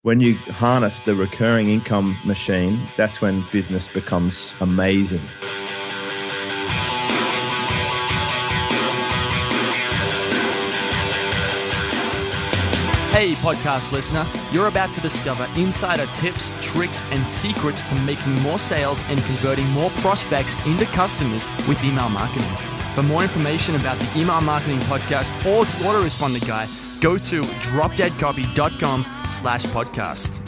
When you harness the recurring income machine, that's when business becomes amazing. Hey, podcast listener, you're about to discover insider tips, tricks, and secrets to making more sales and converting more prospects into customers with email marketing. For more information about the Email Marketing Podcast or the Autoresponder Guide, go to dropdeadcopy.com/podcast.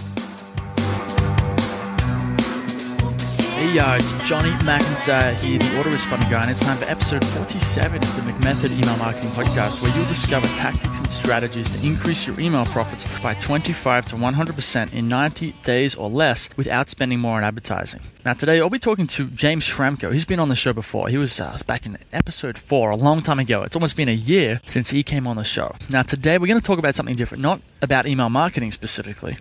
Hey yo, it's Johnny McMethod here, the Autoresponder Guy, and it's time for episode 47 of the McMethod Email Marketing Podcast, where you'll discover tactics and strategies to increase your email profits by 25 to 100% in 90 days or less without spending more on advertising. Now today I'll be talking to James Schramko. He's been on the show before. He was back in episode 4 a long time ago. It's almost been a year since he came on the show. Now today we're going to talk about something different, not about email marketing specifically,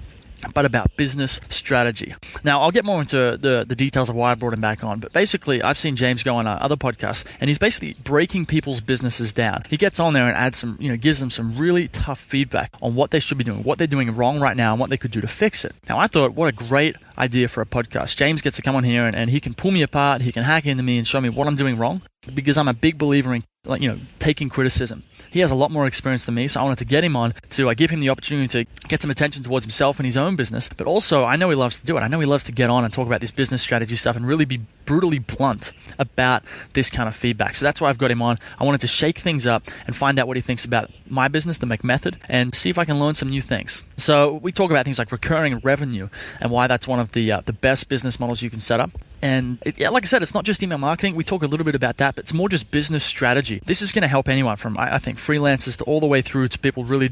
but about business strategy. Now, I'll get more into the details of why I brought him back on, but basically, I've seen James go on other podcasts, and he's basically breaking people's businesses down. He gets on there and adds some, gives them some really tough feedback on what they should be doing, what they're doing wrong right now, and what they could do to fix it. Now, I thought, what a great idea for a podcast. James gets to come on here, and he can pull me apart, he can hack into me and show me what I'm doing wrong, because I'm a big believer in taking criticism. He has a lot more experience than me, so I wanted to get him on to give him the opportunity to get some attention towards himself and his own business. But also, I know he loves to do it. I know he loves to get on and talk about this business strategy stuff and really be brutally blunt about this kind of feedback. So that's why I've got him on. I wanted to shake things up and find out what he thinks about my business, the McMethod, and see if I can learn some new things. So we talk about things like recurring revenue and why that's one of the best business models you can set up. And like I said, it's not just email marketing. We talk a little bit about that, but it's more just business strategy. This is going to help anyone from, I think, freelancers to all the way through to people really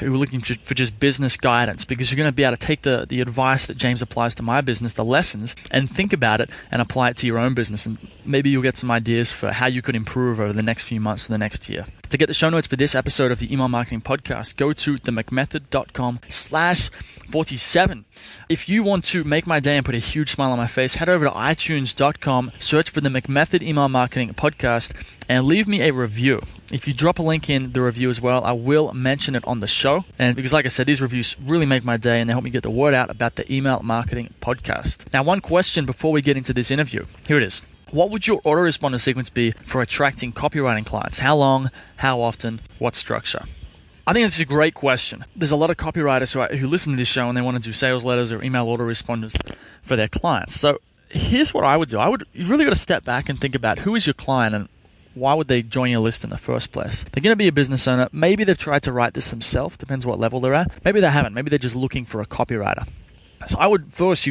who are looking for just business guidance, because you're going to be able to take the advice that James applies to my business, the lessons, and think about it and apply it to your own business. And maybe you'll get some ideas for how you could improve over the next few months or the next year. To get the show notes for this episode of the Email Marketing Podcast, go to themcmethod.com/47. If you want to make my day and put a huge smile on my face, head over to iTunes.com, search for the McMethod Email Marketing Podcast, and leave me a review. If you drop a link in the review as well, I will mention it on the show. And because, like I said, these reviews really make my day and they help me get the word out about the Email Marketing Podcast. Now, one question before we get into this interview. Here it is. What would your autoresponder sequence be for attracting copywriting clients? How long? How often? What structure? I think it's a great question. There's a lot of copywriters who listen to this show and they want to do sales letters or email autoresponders for their clients. So here's what I would do. You've really got to step back and think about who is your client and why would they join your list in the first place? They're going to be a business owner. Maybe they've tried to write this themselves. Depends what level they're at. Maybe they haven't. Maybe they're just looking for a copywriter. So you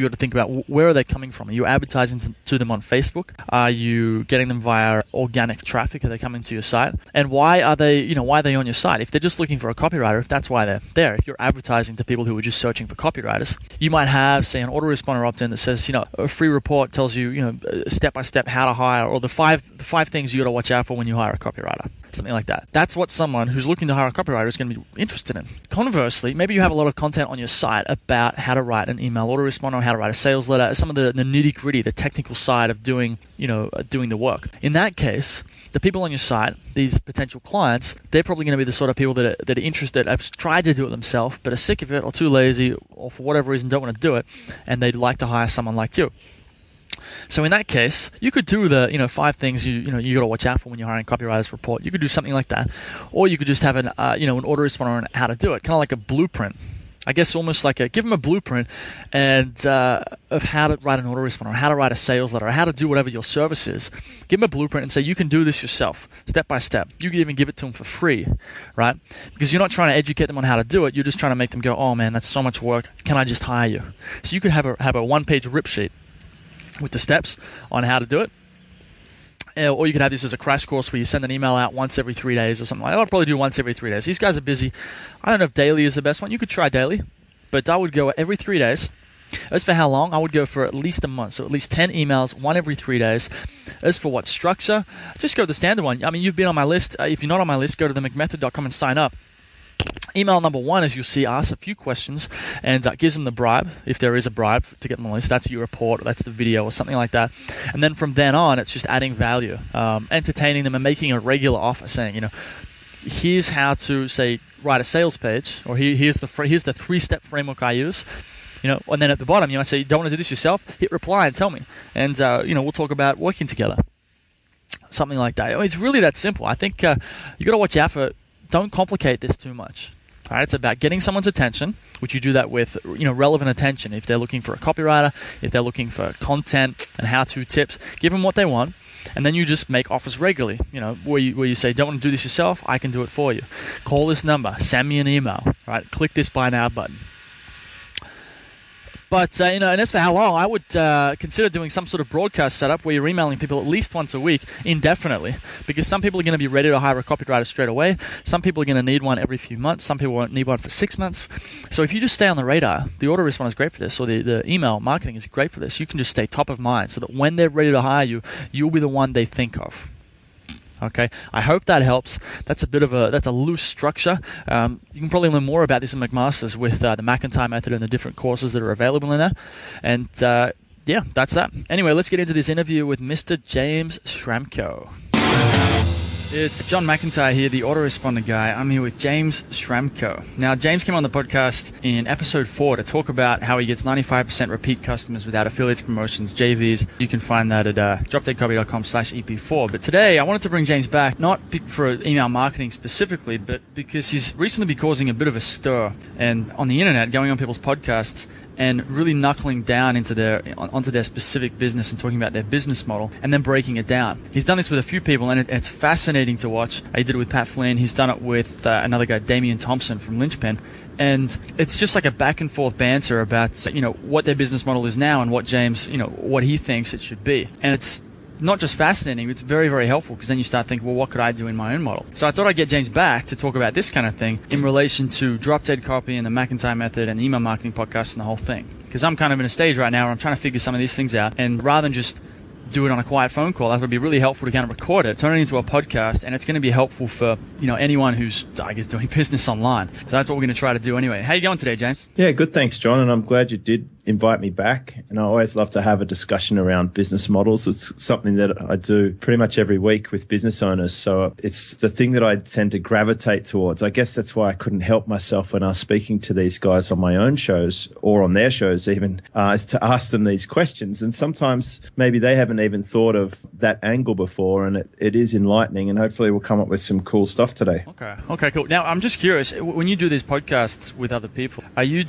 got to think about where are they coming from? Are you advertising to them on Facebook? Are you getting them via organic traffic? Are they coming to your site? And why are they on your site? If they're just looking for a copywriter, if that's why they're there, if you're advertising to people who are just searching for copywriters, you might have, say, an autoresponder opt-in that says, a free report tells you, step by step how to hire, or the five things you got to watch out for when you hire a copywriter. Something like that. That's what someone who's looking to hire a copywriter is going to be interested in. Conversely, maybe you have a lot of content on your site about how to write an email autoresponder, how to write a sales letter, some of the nitty-gritty, the technical side of doing the work. In that case, the people on your site, these potential clients, they're probably going to be the sort of people that are interested, have tried to do it themselves, but are sick of it or too lazy or for whatever reason don't want to do it, and they'd like to hire someone like you. So in that case, you could do the 5 things you got to watch out for when you're hiring copywriters report. You could do something like that, or you could just have an autoresponder on how to do it, kind of like a blueprint. I guess almost like give them a blueprint of how to write an autoresponder, or how to write a sales letter, or how to do whatever your service is. Give them a blueprint and say you can do this yourself, step by step. You could even give it to them for free, right? Because you're not trying to educate them on how to do it. You're just trying to make them go, oh man, that's so much work. Can I just hire you? So you could have a one-page rip sheet with the steps on how to do it. Or you could have this as a crash course where you send an email out once every 3 days or something like that. I'll probably do once every 3 days. These guys are busy. I don't know if daily is the best one. You could try daily, but I would go every 3 days. As for how long, I would go for at least a month. So at least 10 emails, one every 3 days. As for what structure, just go with the standard one. I mean, you've been on my list. If you're not on my list, go to themcmethod.com and sign up. Email number 1, as you'll see, asks a few questions and gives them the bribe, if there is a bribe to get them on the list. That's your report, that's the video, or something like that. And then from then on, it's just adding value, entertaining them and making a regular offer, saying, here's how to, say, write a sales page, or here's the 3-step framework I use. And then at the bottom, I say, you don't want to do this yourself? Hit reply and tell me. And, we'll talk about working together. Something like that. It's really that simple. I think you got to watch out for, don't complicate this too much. All right, it's about getting someone's attention, which you do that with, relevant attention. If they're looking for a copywriter, if they're looking for content and how-to tips, give them what they want. And then you just make offers regularly, where you say, don't want to do this yourself? I can do it for you. Call this number, send me an email, right? Click this buy now button. But, and as for how long, I would consider doing some sort of broadcast setup where you're emailing people at least once a week indefinitely, because some people are going to be ready to hire a copywriter straight away. Some people are going to need one every few months. Some people won't need one for 6 months. So if you just stay on the radar, the autoresponder is great for this, or the email marketing is great for this. You can just stay top of mind so that when they're ready to hire you, you'll be the one they think of. Okay, I hope that helps. That's a loose structure. You can probably learn more about this in McMaster's with the McIntyre method and the different courses that are available in there. And that's that. Anyway, let's get into this interview with Mr. James Schramko. It's John McIntyre here, the autoresponder guy. I'm here with James Schramko. Now, James came on the podcast in episode 4 to talk about how he gets 95% repeat customers without affiliates, promotions, JVs. You can find that at dropdeadcopy.com/EP4. But today, I wanted to bring James back, not for email marketing specifically, but because he's recently been causing a bit of a stir and on the internet, going on people's podcasts and really knuckling down onto their specific business and talking about their business model and then breaking it down. He's done this with a few people, and it's fascinating to watch. He did it with Pat Flynn. He's done it with another guy, Damian Thompson from Lynchpin. And it's just like a back and forth banter about, what their business model is now and what James, what he thinks it should be. And it's not just fascinating, it's very, very helpful, because then you start thinking, well, what could I do in my own model? So I thought I'd get James back to talk about this kind of thing in relation to Drop Dead Copy and the McIntyre method and the email marketing podcast and the whole thing. Because I'm kind of in a stage right now where I'm trying to figure some of these things out, and rather than just do it on a quiet phone call, that would be really helpful to kind of record it, turn it into a podcast, and it's going to be helpful for anyone who's, I guess, doing business online. So that's what we're going to try to do anyway. How you going today, James? Yeah, good, thanks, John, and I'm glad you did invite me back. And I always love to have a discussion around business models. It's something that I do pretty much every week with business owners. So it's the thing that I tend to gravitate towards. I guess that's why I couldn't help myself when I was speaking to these guys on my own shows, or on their shows even, is to ask them these questions. And sometimes maybe they haven't even thought of that angle before, and it is enlightening, and hopefully we'll come up with some cool stuff today. Okay, cool. Now, I'm just curious, when you do these podcasts with other people, are you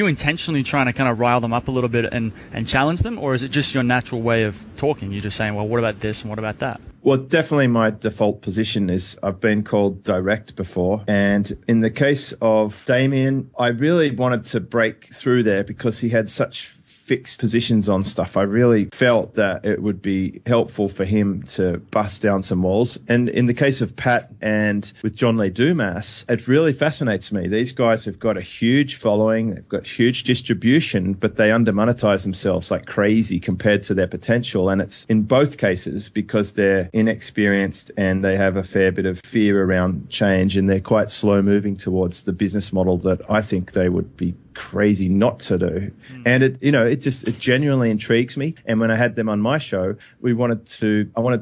intentionally trying to kind of rile them up a little bit and challenge them, or is it just your natural way of talking? You're just saying, well, what about this and what about that? Well, definitely my default position is I've been called direct before. And in the case of Damien, I really wanted to break through there because he had such fixed positions on stuff. I really felt that it would be helpful for him to bust down some walls. And in the case of Pat and with John Lee Dumas, it really fascinates me. These guys have got a huge following, they've got huge distribution, but they under-monetize themselves like crazy compared to their potential. And it's in both cases because they're inexperienced and they have a fair bit of fear around change, and they're quite slow moving towards the business model that I think they would be crazy not to do. And it genuinely intrigues me. And when I had them on my show, I wanted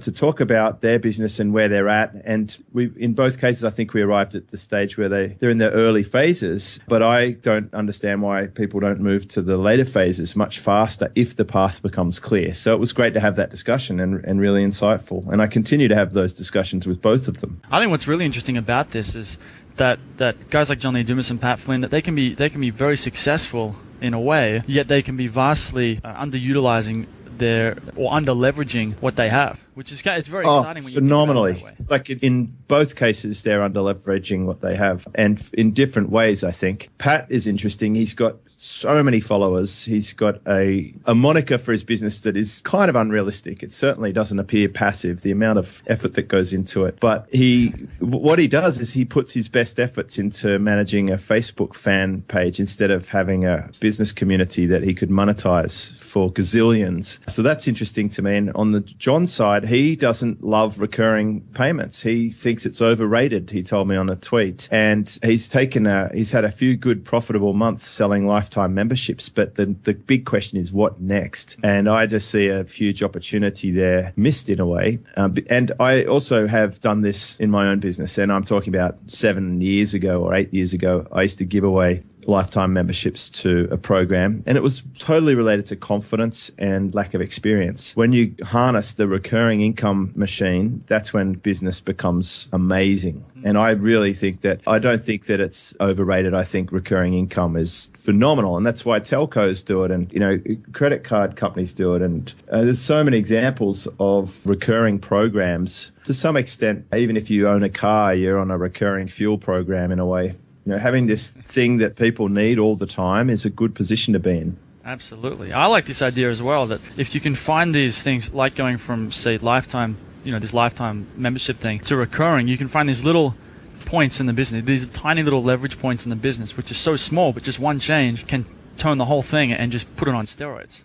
to talk about their business and where they're at. And in both cases, I think we arrived at the stage where they're in their early phases, but I don't understand why people don't move to the later phases much faster if the path becomes clear. So it was great to have that discussion and really insightful. And I continue to have those discussions with both of them. I think what's really interesting about this is that guys like John Lee Dumas and Pat Flynn, that they can be very successful in a way, yet they can be vastly underutilizing or under leveraging what they have, which is it's very exciting when you phenomenally. Think about it that way. Like in both cases, they're under leveraging what they have, and in different ways. I think Pat is interesting. He's got so many followers. He's got a moniker for his business that is kind of unrealistic. It certainly doesn't appear passive, the amount of effort that goes into it. But what he does is he puts his best efforts into managing a Facebook fan page instead of having a business community that he could monetize for gazillions. So that's interesting to me. And on the John side, but he doesn't love recurring payments. He thinks it's overrated, he told me on a tweet. And he's had a few good profitable months selling lifetime memberships, but the big question is what next? And I just see a huge opportunity there missed in a way. And I also have done this in my own business, and I'm talking about 7 years ago or 8 years ago. I used to give away lifetime memberships to a program, and it was totally related to confidence and lack of experience. When you harness the recurring income machine, that's when business becomes amazing. And I don't think that it's overrated. I think recurring income is phenomenal, and that's why telcos do it, and credit card companies do it, and there's so many examples of recurring programs. To some extent, even if you own a car, you're on a recurring fuel program in a way. Having this thing that people need all the time is a good position to be in. Absolutely. I like this idea as well, that if you can find these things, like going from, say, lifetime, this lifetime membership thing to recurring, you can find these little points in the business, these tiny little leverage points in the business, which is so small, but just one change can turn the whole thing and just put it on steroids.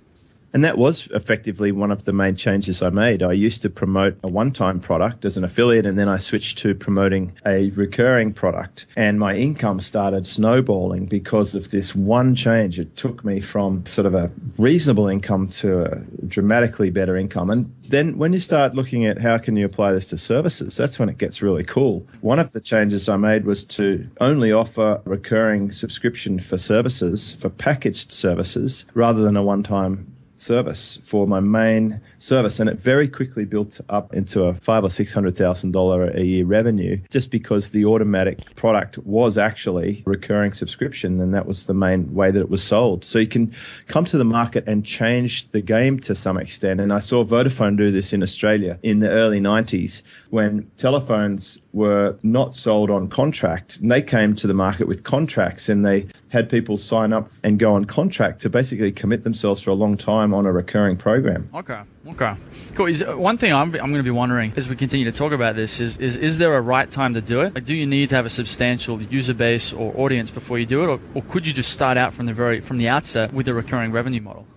And that was effectively one of the main changes I made. I used to promote a one-time product as an affiliate, and then I switched to promoting a recurring product. And my income started snowballing because of this one change. It took me from sort of a reasonable income to a dramatically better income. And then when you start looking at how can you apply this to services, that's when it gets really cool. One of the changes I made was to only offer recurring subscription for services, for packaged services, rather than a one-time service for my main service, and it very quickly built up into a $500,000 or $600,000 a year revenue, just because the automatic product was actually recurring subscription, and that was the main way that it was sold. So you can come to the market and change the game to some extent, and I saw Vodafone do this in Australia in the early 90s when telephones were not sold on contract, and they came to the market with contracts, and they had people sign up and go on contract to basically commit themselves for a long time on a recurring program. Okay, cool. One thing I'm going to be wondering as we continue to talk about this is there a right time to do it? Like, do you need to have a substantial user base or audience before you do it, or could you just start out from the outset with a recurring revenue model?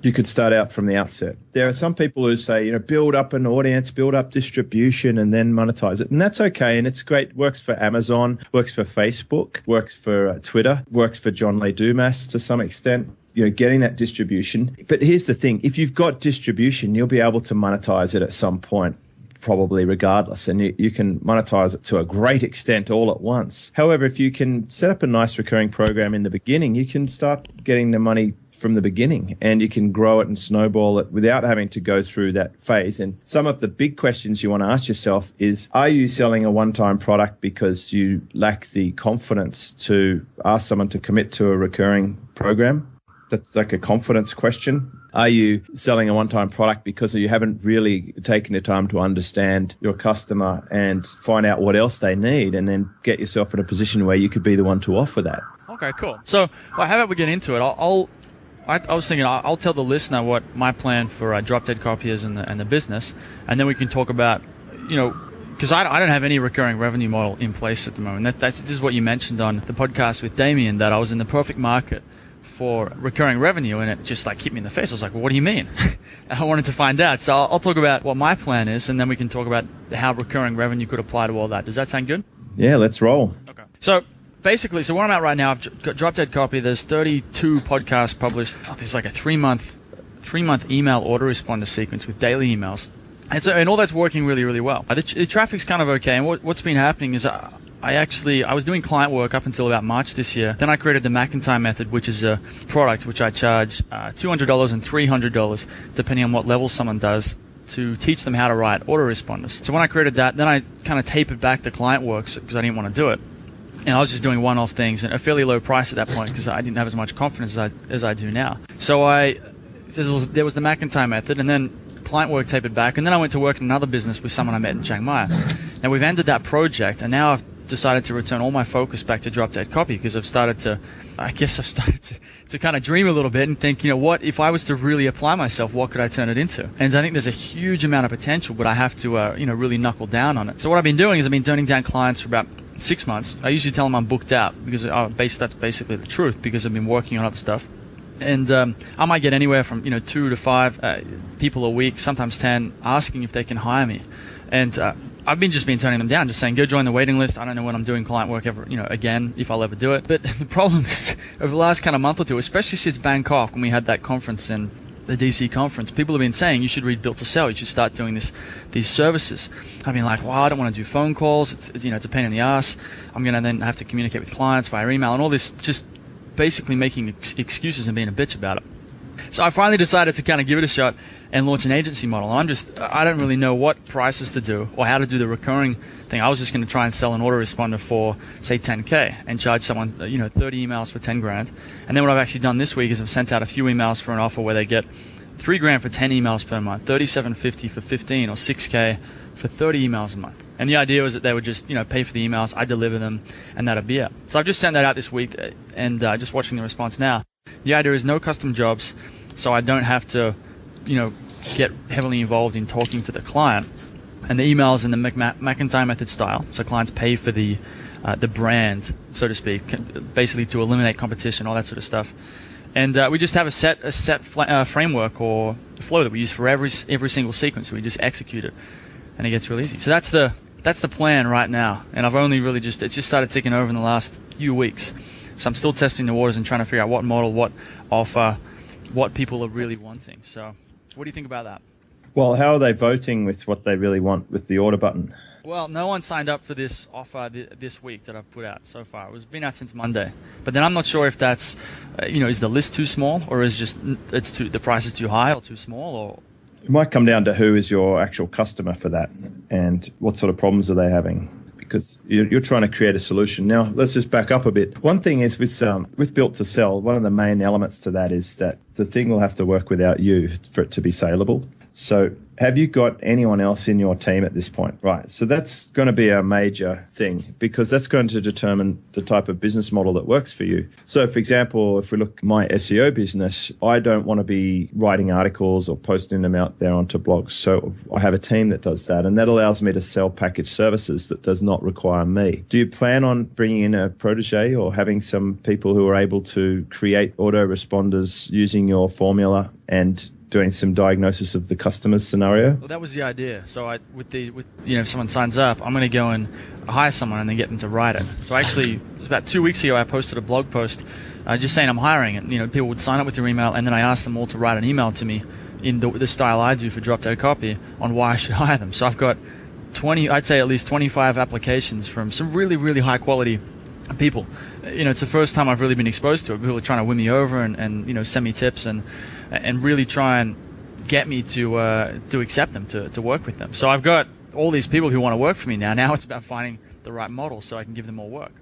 You could start out from the outset. There are some people who say, build up an audience, build up distribution, and then monetize it. And that's okay. And it's great. Works for Amazon, works for Facebook, works for Twitter, works for John Lee Dumas to some extent. Getting that distribution. But here's the thing. If you've got distribution, you'll be able to monetize it at some point, probably regardless. And you can monetize it to a great extent all at once. However, if you can set up a nice recurring program in the beginning, you can start getting the money from the beginning, and you can grow it and snowball it without having to go through that phase. And some of the big questions you want to ask yourself is, are you selling a one-time product because you lack the confidence to ask someone to commit to a recurring program? That's like a confidence question. Are you selling a one-time product because you haven't really taken the time to understand your customer and find out what else they need, and then get yourself in a position where you could be the one to offer that? Okay, cool. So how about we get into it? I was thinking I'll tell the listener what my plan for Drop Dead Copy is and the business, and then we can talk about, because I don't have any recurring revenue model in place at the moment. This is what you mentioned on the podcast with Damien, that I was in the perfect market for recurring revenue, and it just hit me in the face. I was like, well, what do you mean? I wanted to find out. So I'll talk about what my plan is, and then we can talk about how recurring revenue could apply to all that. Does that sound good? Yeah, let's roll. Okay. So basically, where I'm at right now, I've got Drop Dead Copy. There's 32 podcasts published. There's like a three-month email autoresponder sequence with daily emails. And all that's working really, really well. The traffic's kind of okay. And what's been happening is I was doing client work up until about March this year. Then I created the McMethod, which is a product which I charge $200 and $300, depending on what level someone does, to teach them how to write autoresponders. So when I created that, then I kind of tapered back the client work because I didn't want to do it. And I was just doing one-off things at a fairly low price at that point because I didn't have as much confidence as I do now. So there was the McMethod, and then client work tapered back, and then I went to work in another business with someone I met in Chiang Mai. Now we've ended that project, and now I've decided to return all my focus back to Drop Dead Copy because I've started to kind of dream a little bit and think, what if I was to really apply myself, what could I turn it into? And I think there's a huge amount of potential, but I have to really knuckle down on it. So what I've been doing is I've been turning down clients for about 6 months. I usually tell them I'm booked out because that's basically the truth, because I've been working on other stuff. And I might get anywhere from 2 to 5 people a week, sometimes 10, asking if they can hire me. And I've been turning them down, just saying, go join the waiting list. I don't know when I'm doing client work ever, again, if I'll ever do it. But the problem is, over the last kind of month or two, especially since Bangkok, when we had that conference in the DC conference, people have been saying you should read Built to Sell. You should start doing these services. I've been like, well, I don't want to do phone calls. It's a pain in the ass. I'm going to then have to communicate with clients via email and all this, just basically making excuses and being a bitch about it. So I finally decided to kind of give it a shot and launch an agency model. I don't really know what prices to do or how to do the recurring thing. I was just going to try and sell an autoresponder for, say, 10K and charge someone, 30 emails for 10 grand. And then what I've actually done this week is I've sent out a few emails for an offer where they get 3 grand for 10 emails per month, $37.50 for 15, or 6K for 30 emails a month. And the idea was that they would just, pay for the emails, I deliver them, and that'd be it. So I've just sent that out this week, and just watching the response now. The idea is no custom jobs, so I don't have to, get heavily involved in talking to the client. And the emails in the McIntyre method style, so clients pay for the brand, so to speak, basically to eliminate competition, all that sort of stuff. And we just have a set framework or flow that we use for every single sequence. So we just execute it, and it gets real easy. So that's the plan right now. And I've only really it just started ticking over in the last few weeks. So I'm still testing the waters and trying to figure out what model, what offer, what people are really wanting. So what do you think about that? Well, how are they voting with what they really want with the order button? Well, no one signed up for this offer this week that I've put out so far. It's been out since Monday. But then I'm not sure if that's, is the list too small, or is the price is too high or too small, or... It might come down to who is your actual customer for that and what sort of problems are they having, because you're trying to create a solution. Now, let's just back up a bit. One thing is with Built to Sell, one of the main elements to that is that the thing will have to work without you for it to be saleable. So have you got anyone else in your team at this point? Right. So that's going to be a major thing, because that's going to determine the type of business model that works for you. So, for example, if we look at my SEO business, I don't want to be writing articles or posting them out there onto blogs. So I have a team that does that, and that allows me to sell packaged services that does not require me. Do you plan on bringing in a protege or having some people who are able to create autoresponders using your formula and doing some diagnosis of the customer's scenario? Well, that was the idea. So if someone signs up, I'm going to go and hire someone and then get them to write it. So actually, it was about 2 weeks ago, I posted a blog post just saying I'm hiring, and people would sign up with their email, and then I asked them all to write an email to me in the style I do for Drop Dead Copy on why I should hire them. So I've got I'd say at least 25 applications from some really, really high quality people. It's the first time I've really been exposed to it. People are trying to win me over and send me tips and really try and get me to accept them, to work with them. So I've got all these people who want to work for me now. Now it's about finding the right model so I can give them more work.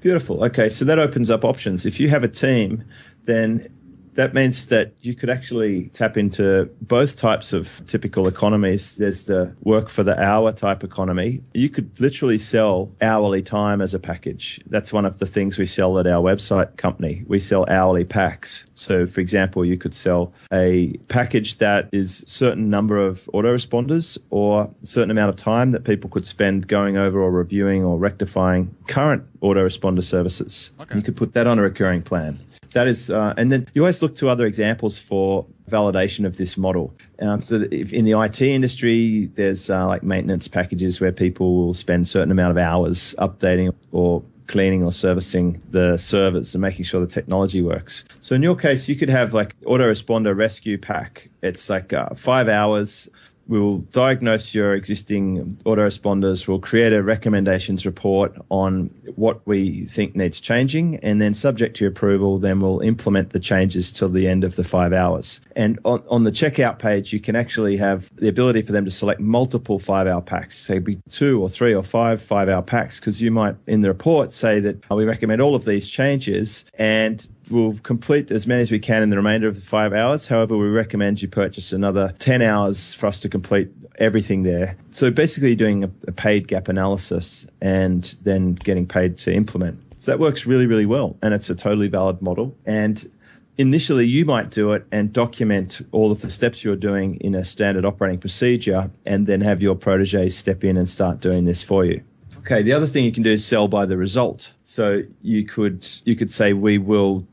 Beautiful. Okay, so that opens up options. If you have a team, then that means that you could actually tap into both types of typical economies. There's the work for the hour type economy. You could literally sell hourly time as a package. That's one of the things we sell at our website company. We sell hourly packs. So, for example, you could sell a package that is a certain number of autoresponders or a certain amount of time that people could spend going over or reviewing or rectifying current autoresponder services. Okay. You could put that on a recurring plan. That is, and then you always look to other examples for validation of this model. So if in the IT industry, there's like maintenance packages where people will spend a certain amount of hours updating or cleaning or servicing the servers and making sure the technology works. So in your case, you could have like autoresponder rescue pack. It's like 5 hours. We'll diagnose your existing autoresponders. We'll create a recommendations report on what we think needs changing, and then subject to your approval, then we'll implement the changes till the end of the 5 hours. And on the checkout page, you can actually have the ability for them to select multiple 5-hour packs. So it'd be 2 or 3 or 5 5-hour packs, because you might in the report say that we recommend all of these changes, and we'll complete as many as we can in the remainder of the 5 hours. However, we recommend you purchase another 10 hours for us to complete everything there. So basically doing a paid gap analysis and then getting paid to implement. So that works really, really well. And it's a totally valid model. And initially you might do it and document all of the steps you're doing in a standard operating procedure, and then have your proteges step in and start doing this for you. Okay, the other thing you can do is sell by the result. So you could say, we will,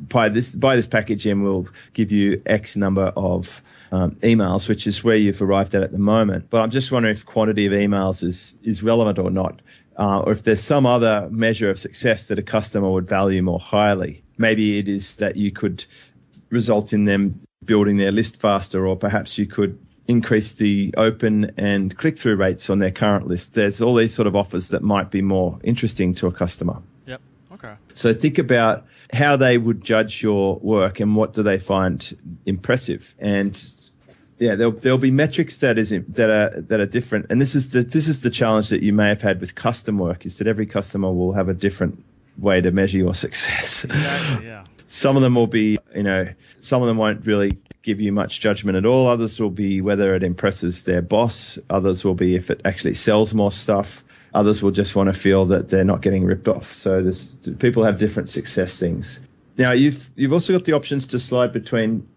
buy this package and we'll give you X number of emails, which is where you've arrived at the moment. But I'm just wondering if quantity of emails is relevant or not, or if there's some other measure of success that a customer would value more highly. Maybe it is that you could result in them building their list faster, or perhaps you could increase the open and click-through rates on their current list. There's all these sort of offers that might be more interesting to a customer. Yep. Okay. So think about how they would judge your work and what do they find impressive. And yeah, there'll be metrics that are different. And this is the challenge that you may have had with custom work, is that every customer will have a different way to measure your success. Exactly. Yeah. Some of them will be, some of them won't really give you much judgment at all. Others will be whether it impresses their boss. Others will be if it actually sells more stuff. Others will just want to feel that they're not getting ripped off. So people have different success things. Now, you've also got the options to slide between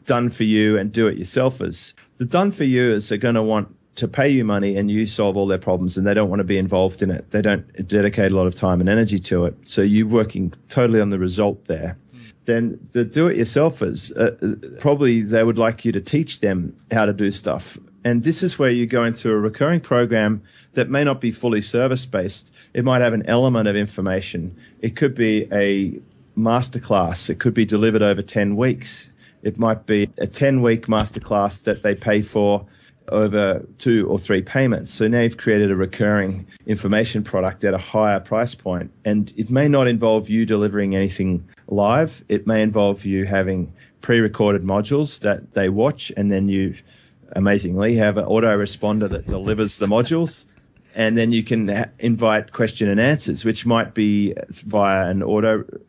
done for you and do it yourselfers. The done for youers are going to want to pay you money and you solve all their problems, and they don't want to be involved in it. They don't dedicate a lot of time and energy to it. So you're working totally on the result there. Then the do-it-yourselfers, probably they would like you to teach them how to do stuff. And this is where you go into a recurring program that may not be fully service-based. It might have an element of information. It could be a masterclass. It could be delivered over 10 weeks. It might be a 10-week masterclass that they pay for over 2 or 3 payments. So now you've created a recurring information product at a higher price point. And it may not involve you delivering anything live. It may involve you having pre-recorded modules that they watch, and then you amazingly have an autoresponder that delivers the modules. And then you can invite question and answers, which might be via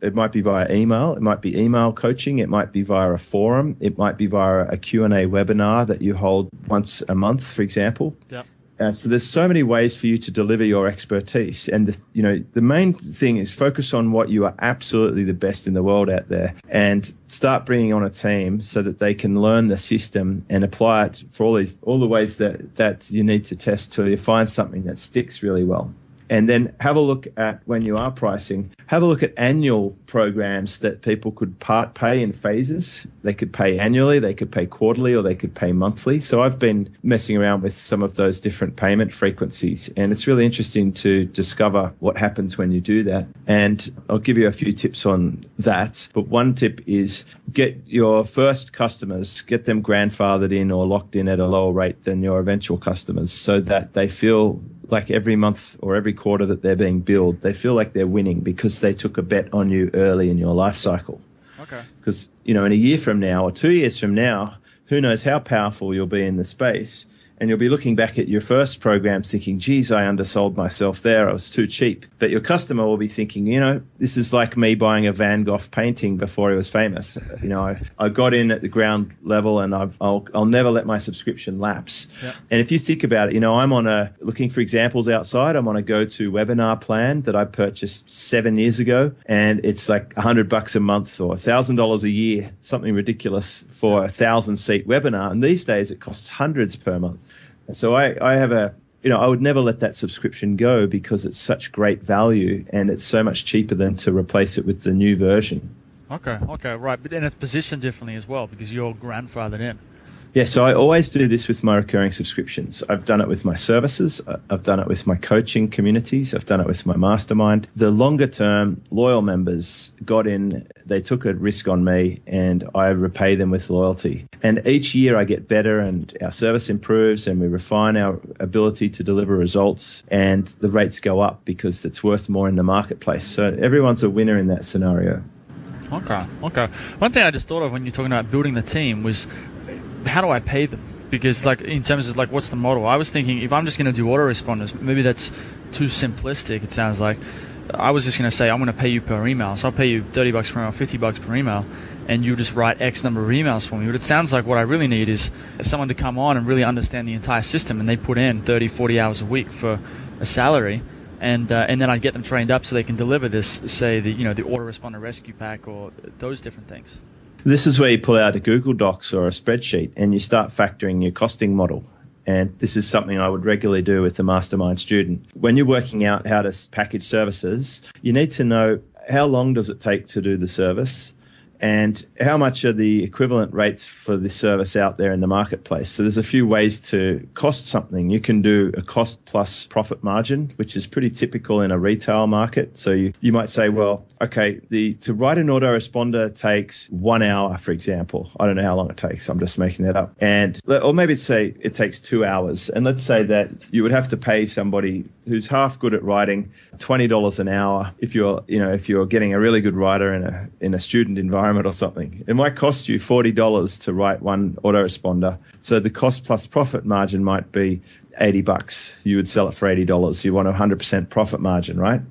it might be via email, it might be email coaching, it might be via a forum, it might be via a Q&A webinar that you hold once a month, for example. Yep. So there's so many ways for you to deliver your expertise. And, the main thing is focus on what you are absolutely the best in the world at there, and start bringing on a team so that they can learn the system and apply it for all the ways that you need to test till you find something that sticks really well. And then have a look at, when you are pricing, have a look at annual programs that people could pay in phases. They could pay annually, they could pay quarterly, or they could pay monthly. So I've been messing around with some of those different payment frequencies, and it's really interesting to discover what happens when you do that. And I'll give you a few tips on that. But one tip is get your first customers, get them grandfathered in or locked in at a lower rate than your eventual customers, so that they feel like every month or every quarter that they're being billed, they feel like they're winning because they took a bet on you early in your life cycle. Okay. Because, in a year from now or 2 years from now, who knows how powerful you'll be in the space. And you'll be looking back at your first programs thinking, geez, I undersold myself there. I was too cheap. But your customer will be thinking, this is like me buying a Van Gogh painting before he was famous. I got in at the ground level, and I'll never let my subscription lapse. Yep. And if you think about it, I'm looking for examples outside. I'm on a go-to webinar plan that I purchased 7 years ago, and it's like $100 a month or $1,000 a year, something ridiculous for a 1,000-seat webinar. And these days it costs hundreds per month. So I have I would never let that subscription go because it's such great value, and it's so much cheaper than to replace it with the new version. Okay, right. But then it's positioned differently as well because you're grandfathered in. Yeah, so I always do this with my recurring subscriptions. I've done it with my services. I've done it with my coaching communities. I've done it with my mastermind. The longer term loyal members got in, they took a risk on me, and I repay them with loyalty. And each year I get better, and our service improves, and we refine our ability to deliver results, and the rates go up because it's worth more in the marketplace. So everyone's a winner in that scenario. Okay. One thing I just thought of when you're talking about building the team was, how do I pay them? Because in terms of what's the model? I was thinking, if I'm just going to do autoresponders, maybe that's too simplistic, it sounds like. I was just going to say, I'm going to pay you per email. So I'll pay you $30 per email, $50 per email, and you just write X number of emails for me. But it sounds like what I really need is someone to come on and really understand the entire system, and they put in 30, 40 hours a week for a salary. And then I'd get them trained up so they can deliver this, say, the autoresponder rescue pack or those different things. This is where you pull out a Google Docs or a spreadsheet, and you start factoring your costing model. And this is something I would regularly do with the mastermind student. When you're working out how to package services, you need to know how long does it take to do the service and how much are the equivalent rates for this service out there in the marketplace. So there's a few ways to cost something. You can do a cost plus profit margin, which is pretty typical in a retail market. So you might say, well, okay, to write an autoresponder takes 1 hour, for example. I don't know how long it takes. I'm just making that up. Or maybe say it takes 2 hours. And let's say that you would have to pay somebody who's half good at writing $20 an hour if you're getting a really good writer in a student environment or something. It might cost you $40 to write one autoresponder. So the cost plus profit margin might be $80. You would sell it for $80. You want a 100% profit margin, right?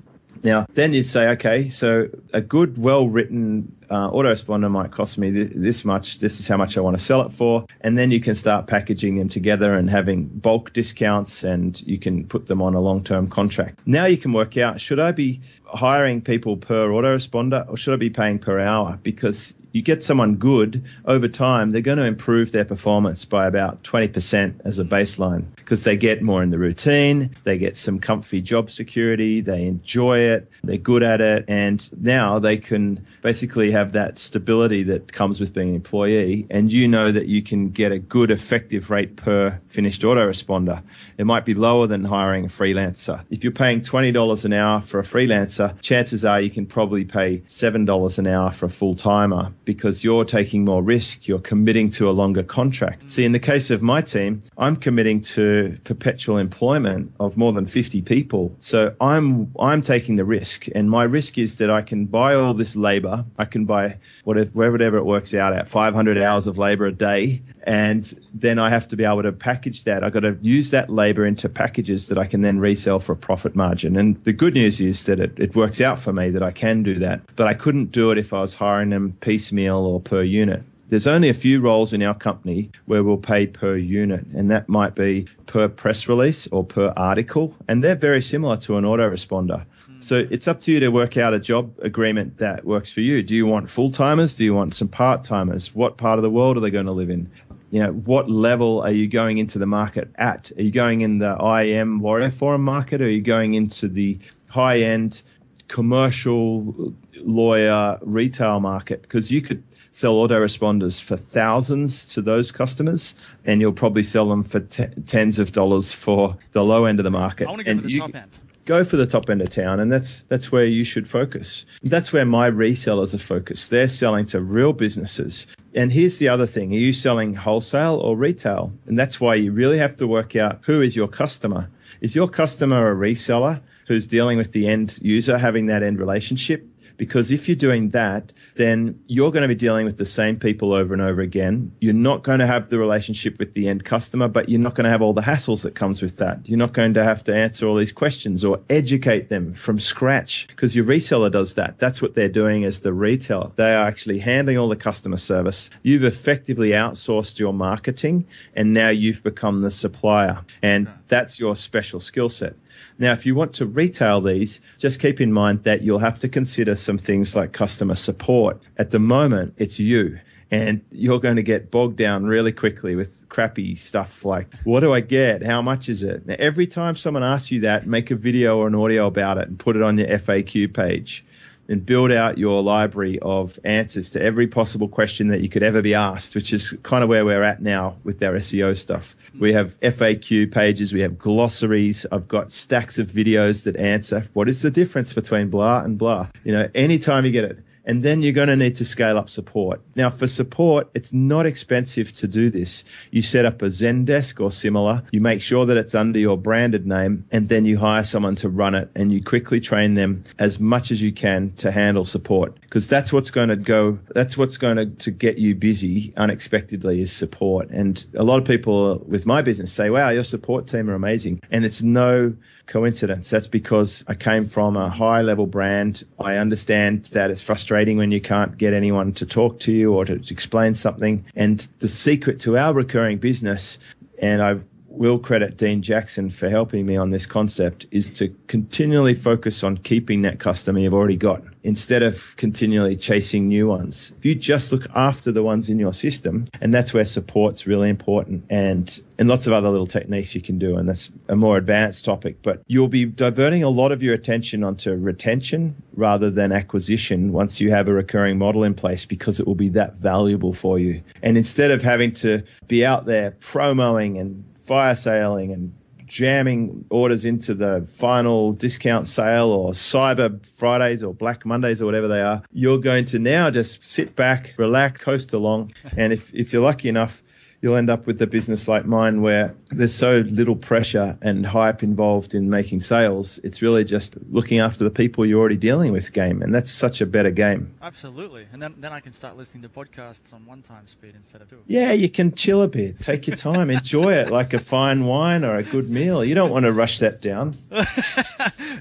Now, then you'd say, okay, so a good, well-written autoresponder might cost me this much. This is how much I want to sell it for. And then you can start packaging them together and having bulk discounts, and you can put them on a long-term contract. Now you can work out, should I be hiring people per autoresponder or should I be paying per hour? Because you get someone good over time, they're going to improve their performance by about 20% as a baseline because they get more in the routine, they get some comfy job security, they enjoy it, they're good at it, and now they can basically have that stability that comes with being an employee, and you know that you can get a good effective rate per finished autoresponder. It might be lower than hiring a freelancer. If you're paying $20 an hour for a freelancer, chances are you can probably pay $7 an hour for a full-timer, because you're taking more risk, you're committing to a longer contract. See, in the case of my team, I'm committing to perpetual employment of more than 50 people. So I'm taking the risk, and my risk is that I can buy all this labor. I can buy whatever it works out at, 500 hours of labor a day, and then I have to be able to package that. I've got to use that labor into packages that I can then resell for a profit margin. And the good news is that it works out for me that I can do that, but I couldn't do it if I was hiring them piecemeal or per unit. There's only a few roles in our company where we'll pay per unit, and that might be per press release or per article, and they're very similar to an autoresponder. So it's up to you to work out a job agreement that works for you. Do you want full-timers? Do you want some part-timers? What part of the world are they going to live in? What level are you going into the market at? Are you going in the IM Warrior Forum market, or are you going into the high-end commercial lawyer retail market? Because you could sell autoresponders for thousands to those customers, and you'll probably sell them for tens of dollars for the low end of the market. I want to go for the top end. Go for the top end of town, and that's where you should focus. That's where my resellers are focused. They're selling to real businesses. And here's the other thing. Are you selling wholesale or retail? And that's why you really have to work out who is your customer. Is your customer a reseller who's dealing with the end user, having that end relationship? Because if you're doing that, then you're going to be dealing with the same people over and over again. You're not going to have the relationship with the end customer, but you're not going to have all the hassles that comes with that. You're not going to have to answer all these questions or educate them from scratch, because your reseller does that. That's what they're doing as the retailer. They are actually handling all the customer service. You've effectively outsourced your marketing, and now you've become the supplier. And that's your special skill set. Now, if you want to retail these, just keep in mind that you'll have to consider some things like customer support. At the moment, it's you, and you're going to get bogged down really quickly with crappy stuff like, what do I get? How much is it? Now, every time someone asks you that, make a video or an audio about it and put it on your FAQ page, and build out your library of answers to every possible question that you could ever be asked, which is kind of where we're at now with our SEO stuff. We have FAQ pages, we have glossaries. I've got stacks of videos that answer what is the difference between blah and blah. Anytime you get it. And then you're going to need to scale up support. Now, for support, it's not expensive to do this. You set up a Zendesk or similar. You make sure that it's under your branded name, and then you hire someone to run it, and you quickly train them as much as you can to handle support, because that's what's going to get you busy unexpectedly is support. And a lot of people with my business say, wow, your support team are amazing. And it's no coincidence. That's because I came from a high level brand. I understand that it's frustrating when you can't get anyone to talk to you or to explain something. And the secret to our recurring business, and I will credit Dean Jackson for helping me on this concept, is to continually focus on keeping that customer you've already got. instead of continually chasing new ones. If you just look after the ones in your system, and that's where support's really important, and lots of other little techniques you can do, and that's a more advanced topic, but you'll be diverting a lot of your attention onto retention rather than acquisition once you have a recurring model in place, because it will be that valuable for you. And instead of having to be out there promoting and fire sailing and jamming orders into the final discount sale or Cyber Fridays or Black Mondays or whatever they are, you're going to now just sit back, relax, coast along. And if you're lucky enough, you'll end up with a business like mine where there's so little pressure and hype involved in making sales. It's really just looking after the people you're already dealing with game, and that's such a better game. Absolutely. And then I can start listening to podcasts on one-time speed instead of two. Yeah, you can chill a bit. Take your time. Enjoy it like a fine wine or a good meal. You don't want to rush that down.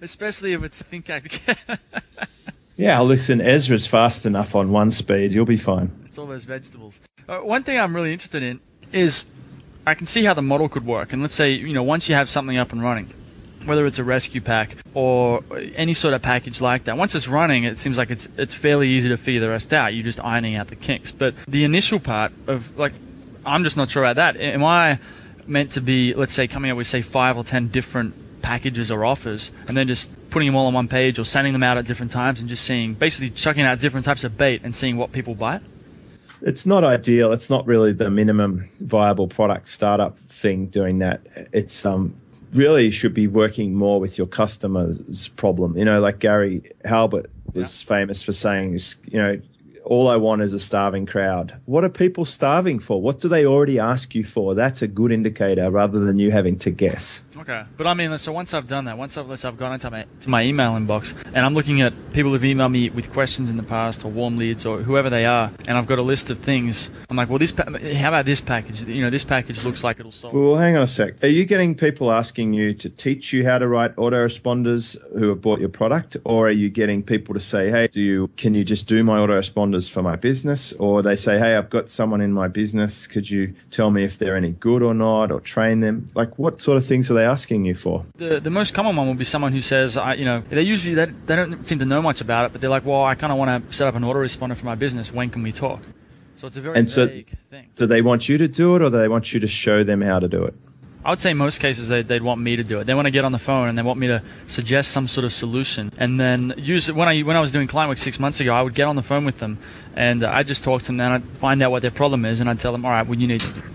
Especially if it's a think act. Yeah, listen, Ezra's fast enough on one speed. You'll be fine. It's all those vegetables. One thing I'm really interested in is I can see how the model could work. And let's say, once you have something up and running, whether it's a rescue pack or any sort of package like that, once it's running, it seems like it's fairly easy to figure the rest out. You're just ironing out the kinks. But the initial part of, I'm just not sure about that. Am I meant to be, let's say, coming up with, say, 5 or 10 different packages or offers, and then just putting them all on one page or sending them out at different times and just basically chucking out different types of bait and seeing what people bite? It's not ideal. It's not really the minimum viable product startup thing doing that. It's really should be working more with your customer's problem. Like Gary Halbert was famous for saying, all I want is a starving crowd. What are people starving for? What do they already ask you for? That's a good indicator rather than you having to guess. Okay. But I mean, so once I've done that, once I've gone into my email inbox and I'm looking at people who've emailed me with questions in the past or warm leads or whoever they are, and I've got a list of things, I'm like, well, how about this package? This package looks like it'll solve. Well, hang on a sec. Are you getting people asking you to teach you how to write autoresponders who have bought your product? Or are you getting people to say, hey, can you just do my autoresponders for my business? Or they say, hey, I've got someone in my business. Could you tell me if they're any good or not, or train them? Like, what sort of things are they asking you for? The most common one will be someone who says, they don't seem to know much about it, but they're like, well, I kind of want to set up an autoresponder for my business. When can we talk? So it's a very vague thing. Do they want you to do it, or do they want you to show them how to do it? I would say in most cases they'd want me to do it. They want to get on the phone and they want me to suggest some sort of solution, and then use it. When I was doing client work 6 months ago, I would get on the phone with them and I'd just talk to them, and I'd find out what their problem is, and I'd tell them, all right, well,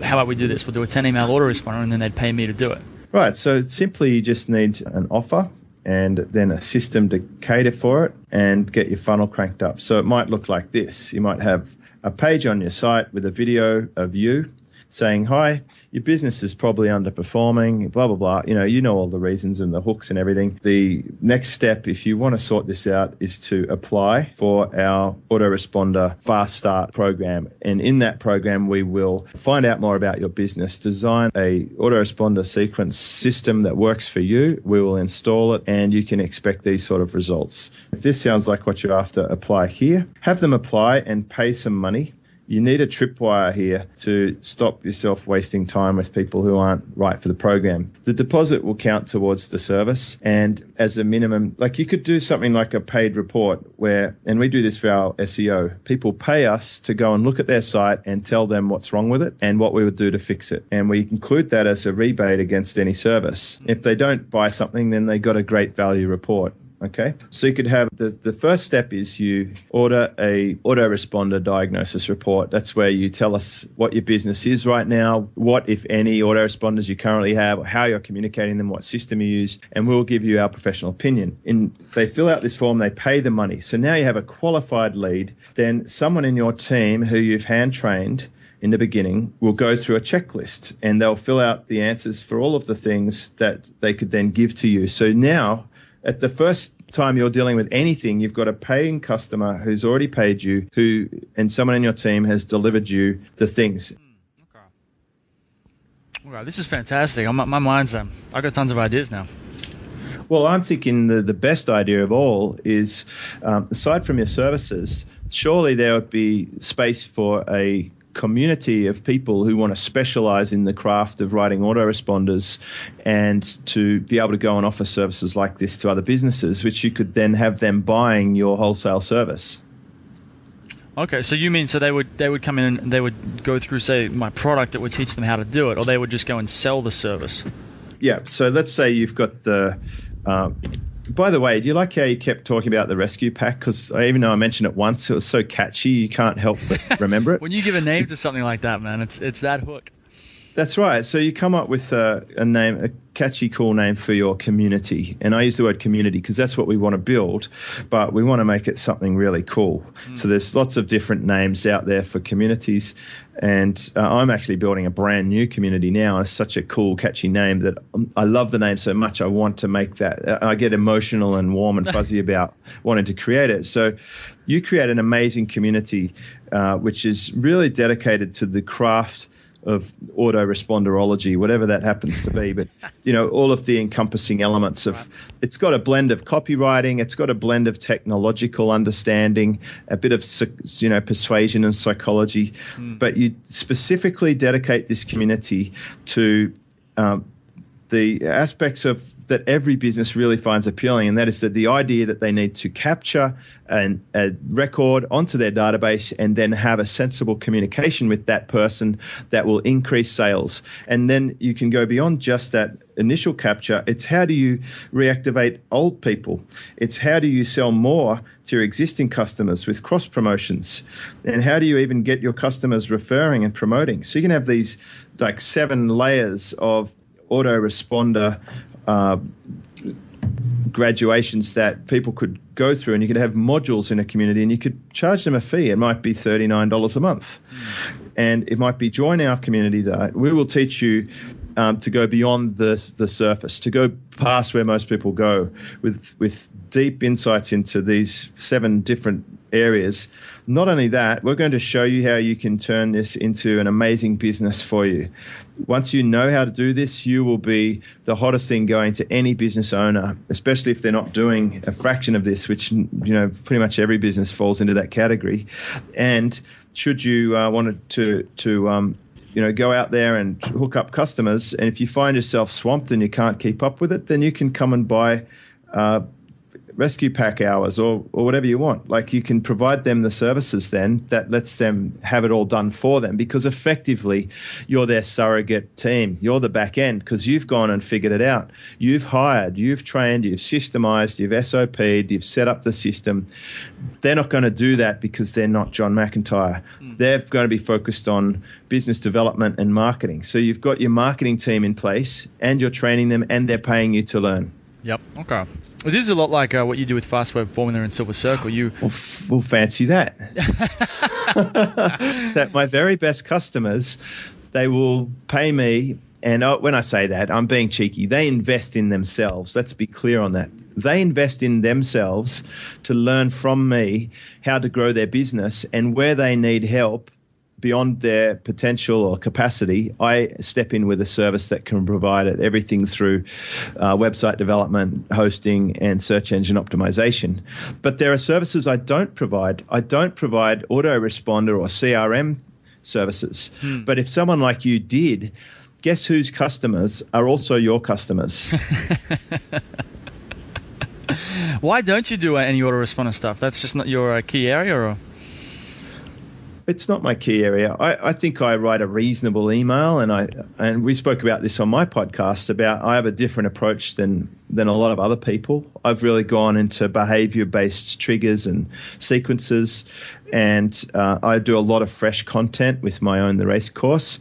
how about we do this? We'll do a 10 email autoresponder, and then they'd pay me to do it. Right. So simply you just need an offer and then a system to cater for it and get your funnel cranked up. So it might look like this. You might have a page on your site with a video of you saying, hi, your business is probably underperforming, blah, blah, blah. You know all the reasons and the hooks and everything. The next step, if you want to sort this out, is to apply for our autoresponder fast start program. And in that program, we will find out more about your business, design a autoresponder sequence system that works for you. We will install it, and you can expect these sort of results. If this sounds like what you're after, apply here. Have them apply and pay some money. You need a tripwire here to stop yourself wasting time with people who aren't right for the program. The deposit will count towards the service, and as a minimum, you could do something like a paid report and we do this for our SEO. People pay us to go and look at their site and tell them what's wrong with it and what we would do to fix it. And we include that as a rebate against any service. If they don't buy something, then they got a great value report. Okay, so you could have the first step is you order a autoresponder diagnosis report. That's where you tell us what your business is right now, what, if any, autoresponders you currently have, how you're communicating them, what system you use, and we'll give you our professional opinion. They fill out this form, they pay the money. So now you have a qualified lead. Then someone in your team who you've hand-trained in the beginning will go through a checklist, and they'll fill out the answers for all of the things that they could then give to you. So now, at the first time you're dealing with anything, you've got a paying customer who's already paid you, and someone in your team has delivered you the things. Okay, this is fantastic. My mind's I've got tons of ideas now. Well, I'm thinking the best idea of all is, aside from your services, surely there would be space for a community of people who want to specialize in the craft of writing autoresponders and to be able to go and offer services like this to other businesses, which you could then have them buying your wholesale service. Okay, so you mean so they would come in and they would go through, say, my product that would teach them how to do it, or they would just go and sell the service? Yeah, so let's say you've got the... by the way, do you like how you kept talking about the rescue pack? Because even though I mentioned it once, it was so catchy, you can't help but remember it. When you give a name to something like that, man, it's that hook. That's right. So you come up with a name, a catchy, cool name for your community. And I use the word community because that's what we want to build, but we want to make it something really cool. So there's lots of different names out there for communities. And I'm actually building a brand new community now. It's such a cool, catchy name that I love the name so much. I want to make that. I get emotional and warm and fuzzy about wanting to create it. So you create an amazing community, which is really dedicated to the craft of autoresponderology, whatever that happens to be. But, all of the encompassing elements of, it's got a blend of copywriting, it's got a blend of technological understanding, a bit of, persuasion and psychology. But you specifically dedicate this community to the aspects of that every business really finds appealing, and that is that the idea that they need to capture a record onto their database and then have a sensible communication with that person that will increase sales. And then you can go beyond just that initial capture. It's how do you reactivate old people? It's how do you sell more to your existing customers with cross promotions? And how do you even get your customers referring and promoting? So you can have these like 7 layers of autoresponder graduations that people could go through, and you could have modules in a community and you could charge them a fee. It might be $39 a month. And it might be join our community day. We will teach you to go beyond the surface, to go past where most people go with deep insights into these 7 different areas. Not only that, we're going to show you how you can turn this into an amazing business for you. Once you know how to do this, you will be the hottest thing going to any business owner, especially if they're not doing a fraction of this, which, pretty much every business falls into that category. And should you want to go out there and hook up customers, and if you find yourself swamped and you can't keep up with it, then you can come and buy rescue pack hours or whatever you want. Like, you can provide them the services then that lets them have it all done for them, because effectively you're their surrogate team. You're the back end because you've gone and figured it out. You've hired, you've trained, you've systemized, you've SOP'd, you've set up the system. They're not going to do that because they're not John McIntyre. They're going to be focused on business development and marketing. So you've got your marketing team in place and you're training them and they're paying you to learn. Yep. Okay. Well, this is a lot like what you do with Fast Web Formula and Silver Circle. We'll fancy that. That my very best customers, they will pay me. And when I say that, I'm being cheeky. They invest in themselves. Let's be clear on that. They invest in themselves to learn from me how to grow their business, and where they need help beyond their potential or capacity, I step in with a service that can provide it, everything through website development, hosting, and search engine optimization. But there are services I don't provide. I don't provide autoresponder or CRM services. But if someone like you did, guess whose customers are also your customers? Why don't you do any autoresponder stuff? That's just not your key area, or? It's not my key area. I think I write a reasonable email, and we spoke about this on my podcast about I have a different approach than a lot of other people. I've really gone into behavior-based triggers and sequences, and I do a lot of fresh content with my Own the Race course.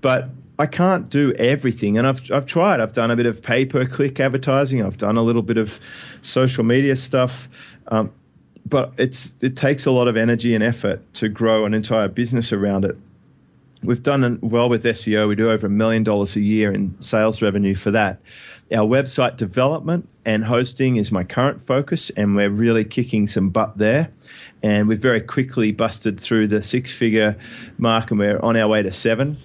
But I can't do everything, and I've tried. I've done a bit of pay-per-click advertising. I've done a little bit of social media stuff. But it takes a lot of energy and effort to grow an entire business around it. We've done well with SEO. We do over $1 million a year in sales revenue for that. Our website development and hosting is my current focus, and we're really kicking some butt there. And we've very quickly busted through the 6-figure mark, and we're on our way to 7.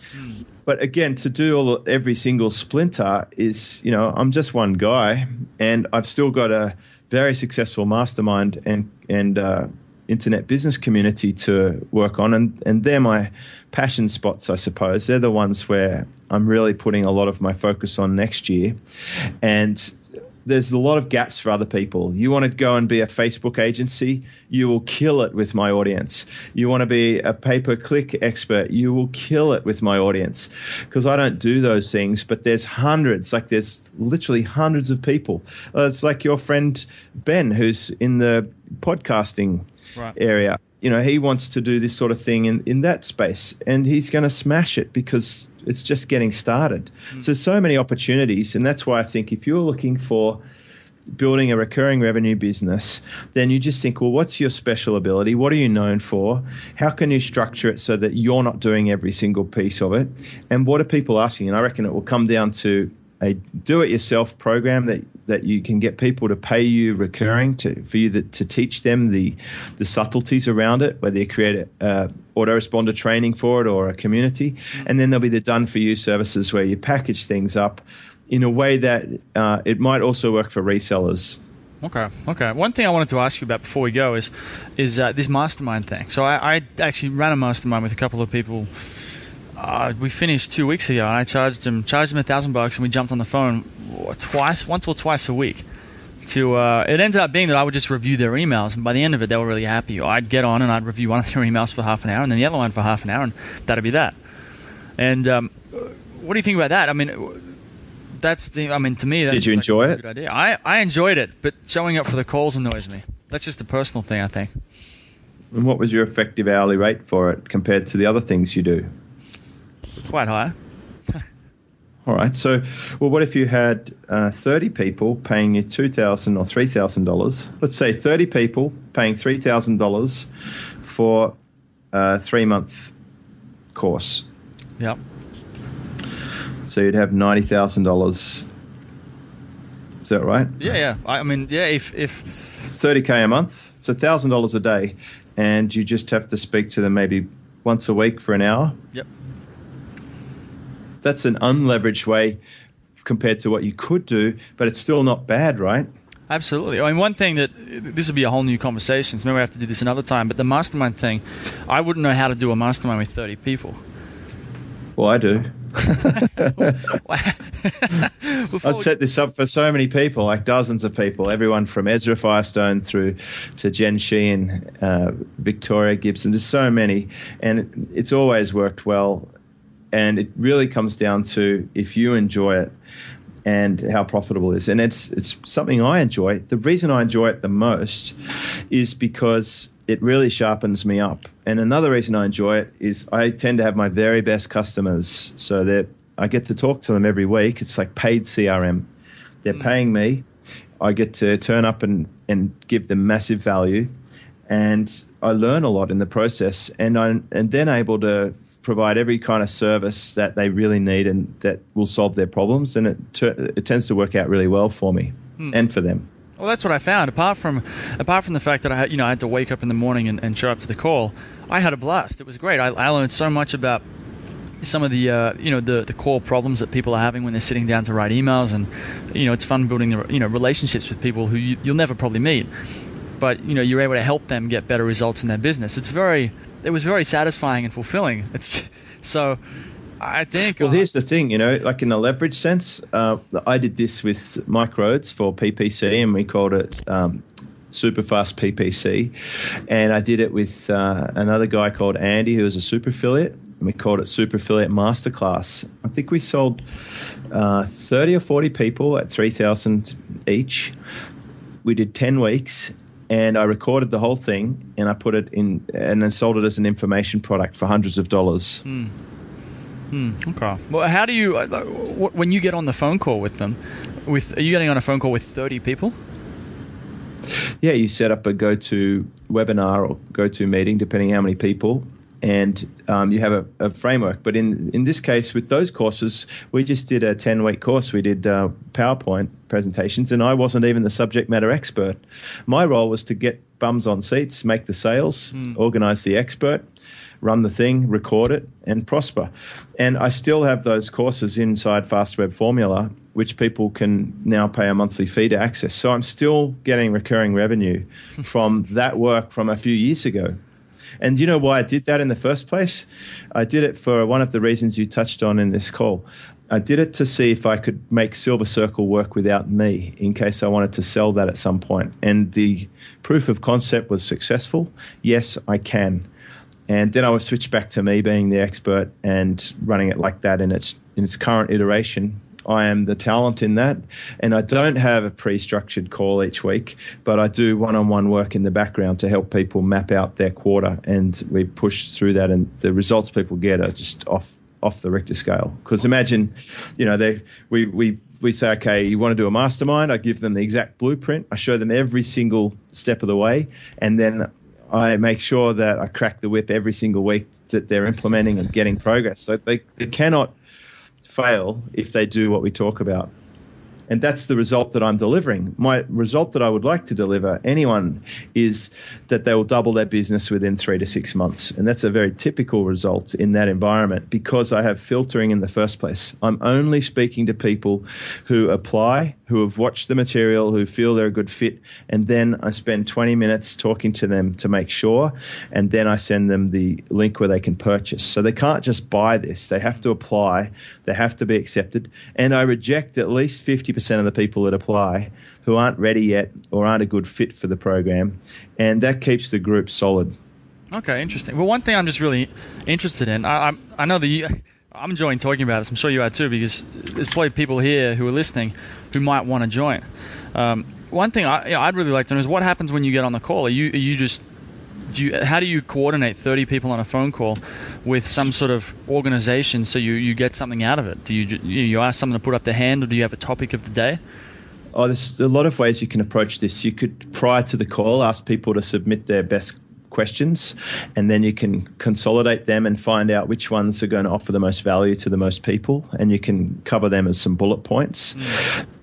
But again, to do every single splinter is, I'm just one guy, and I've still got a very successful mastermind and internet business community to work on, and they're my passion spots, I suppose. They're the ones where I'm really putting a lot of my focus on next year. And there's a lot of gaps for other people. You want to go and be a Facebook agency, you will kill it with my audience. You want to be a pay-per-click expert, you will kill it with my audience. Because I don't do those things, but there's hundreds, like there's literally hundreds of people. It's like your friend Ben, who's in the podcasting area. You know, he wants to do this sort of thing in that space, and he's going to smash it because it's just getting started. So many opportunities, and that's why I think if you're looking for building a recurring revenue business, then you just think, well, what's your special ability? What are you known for? How can you structure it so that you're not doing every single piece of it? And what are people asking? And I reckon it will come down to a do-it-yourself program that you can get people to pay you recurring for you to teach them the subtleties around it, whether you create a autoresponder training for it or a community. And then there'll be the done-for-you services where you package things up in a way that it might also work for resellers. Okay. One thing I wanted to ask you about before we go is this mastermind thing. So I actually ran a mastermind with a couple of people. We finished 2 weeks ago, and I charged them $1,000, and we jumped on the phone once or twice a week. It ended up being that I would just review their emails, and by the end of it, they were really happy. I'd get on and I'd review one of their emails for half an hour, and then the other one for half an hour, and that'd be that. And what do you think about that? I mean, to me, that's Did you enjoy a it? good idea. I enjoyed it, but showing up for the calls annoys me. That's just a personal thing, I think. And what was your effective hourly rate for it compared to the other things you do? Quite high. All right. So, well, what if you had 30 people paying you $2,000 or $3,000? Let's say 30 people paying $3,000 for a 3-month course. Yep. So you'd have $90,000. Is that right? Yeah. I mean, yeah. If $30K a month, it's $1,000 a day, and you just have to speak to them maybe once a week for an hour. Yep. That's an unleveraged way compared to what you could do, but it's still not bad, right? Absolutely. I mean, one thing this would be a whole new conversation, so maybe we have to do this another time, but the mastermind thing, I wouldn't know how to do a mastermind with 30 people. Well, I do. I've set this up for so many people, like dozens of people, everyone from Ezra Firestone through to Jen Sheehan, Victoria Gibson, there's so many, and it's always worked well. And it really comes down to if you enjoy it and how profitable it is. And it's something I enjoy. The reason I enjoy it the most is because it really sharpens me up. And another reason I enjoy it is I tend to have my very best customers. So that I get to talk to them every week. It's like paid CRM. They're paying me. I get to turn up and give them massive value. And I learn a lot in the process. And I'm then able to provide every kind of service that they really need and that will solve their problems, and it tends to work out really well for me and for them. Well, that's what I found. Apart from the fact that I had to wake up in the morning and show up to the call, I had a blast. It was great. I learned so much about some of the the core problems that people are having when they're sitting down to write emails, and it's fun building the relationships with people who you'll never probably meet, but you're able to help them get better results in their business. It was very satisfying and fulfilling. So I think... Well, here's the thing, like in a leverage sense, I did this with Mike Rhodes for PPC, and we called it Superfast PPC. And I did it with another guy called Andy, who was a super affiliate, and we called it Super Affiliate Masterclass. I think we sold 30 or 40 people at $3,000 each. We did 10 weeks. And I recorded the whole thing, and I put it in, and then sold it as an information product for hundreds of dollars. Okay. Well, how do you, when you get on the phone call with them, are you getting on a phone call with 30 people? Yeah, you set up a go-to webinar or go-to meeting, depending how many people, and you have a framework. But in this case, with those courses, we just did a 10-week course. We did PowerPoint presentations, and I wasn't even the subject matter expert. My role was to get bums on seats, make the sales, organize the expert, run the thing, record it, and prosper. And I still have those courses inside Fast Web Formula, which people can now pay a monthly fee to access. So I'm still getting recurring revenue from that work from a few years ago. And you know why I did that in the first place? I did it for one of the reasons you touched on in this call. I did it to see if I could make Silver Circle work without me in case I wanted to sell that at some point. And the proof of concept was successful. Yes, I can. And then I would switch back to me being the expert and running it like that in its current iteration. I am the talent in that, and I don't have a pre-structured call each week, but I do one-on-one work in the background to help people map out their quarter, and we push through that, and the results people get are just off the Richter scale. Because imagine, we say, okay, you want to do a mastermind, I give them the exact blueprint, I show them every single step of the way, and then I make sure that I crack the whip every single week that they're implementing and getting progress. So they cannot fail if they do what we talk about. And that's the result that I'm delivering. My result that I would like to deliver anyone is that they will double their business within 3 to 6 months. And that's a very typical result in that environment because I have filtering in the first place. I'm only speaking to people who apply, who have watched the material, who feel they're a good fit. And then I spend 20 minutes talking to them to make sure. And then I send them the link where they can purchase. So they can't just buy this. They have to apply. They have to be accepted. And I reject at least 50% of the people that apply who aren't ready yet or aren't a good fit for the program, and that keeps the group solid. Okay, interesting. Well, one thing I'm just really interested in, I know that I'm enjoying talking about this. I'm sure you are too, because there's probably people here who are listening who might want to join. One thing I'd really like to know is what happens when you get on the call. How do you coordinate 30 people on a phone call with some sort of organization so you get something out of it? Do you ask someone to put up their hand, or do you have a topic of the day? Oh, there's a lot of ways you can approach this. You could, prior to the call, ask people to submit their best questions, and then you can consolidate them and find out which ones are going to offer the most value to the most people, and you can cover them as some bullet points.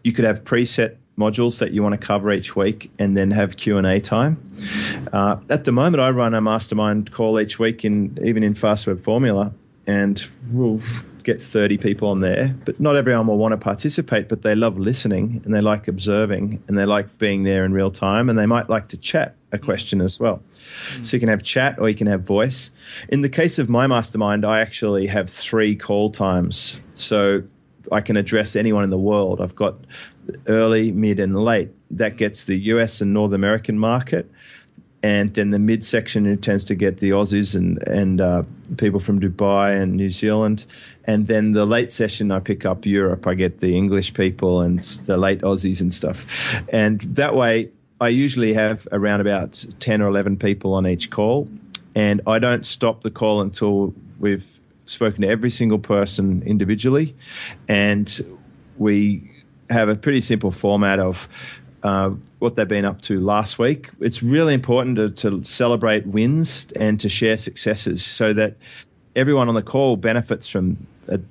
You could have preset modules that you want to cover each week and then have Q&A time. At the moment, I run a mastermind call each week even in Fast Web Formula, and we'll get 30 people on there. But not everyone will want to participate, but they love listening and they like observing and they like being there in real time, and they might like to chat a question as well. So you can have chat or you can have voice. In the case of my mastermind, I actually have 3 call times. So I can address anyone in the world. I've got early, mid, and late. That gets the US and North American market. And then the midsection, it tends to get the Aussies and people from Dubai and New Zealand. And then the late session, I pick up Europe. I get the English people and the late Aussies and stuff. And that way, I usually have around about 10 or 11 people on each call. And I don't stop the call until we've spoken to every single person individually. And we have a pretty simple format of what they've been up to last week. It's really important to celebrate wins and to share successes so that everyone on the call benefits from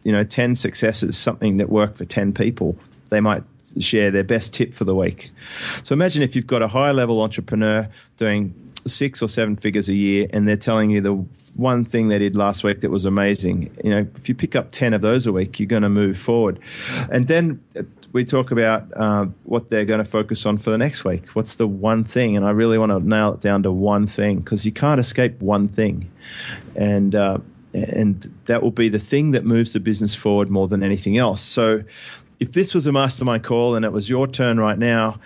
10 successes, something that worked for 10 people. They might share their best tip for the week. So imagine if you've got a high-level entrepreneur doing 6 or 7 figures a year, and they're telling you the one thing they did last week that was amazing. If you pick up 10 of those a week, you're going to move forward. And then we talk about what they're going to focus on for the next week. What's the one thing? And I really want to nail it down to one thing, because you can't escape one thing. And that will be the thing that moves the business forward more than anything else. So if this was a mastermind call and it was your turn right now,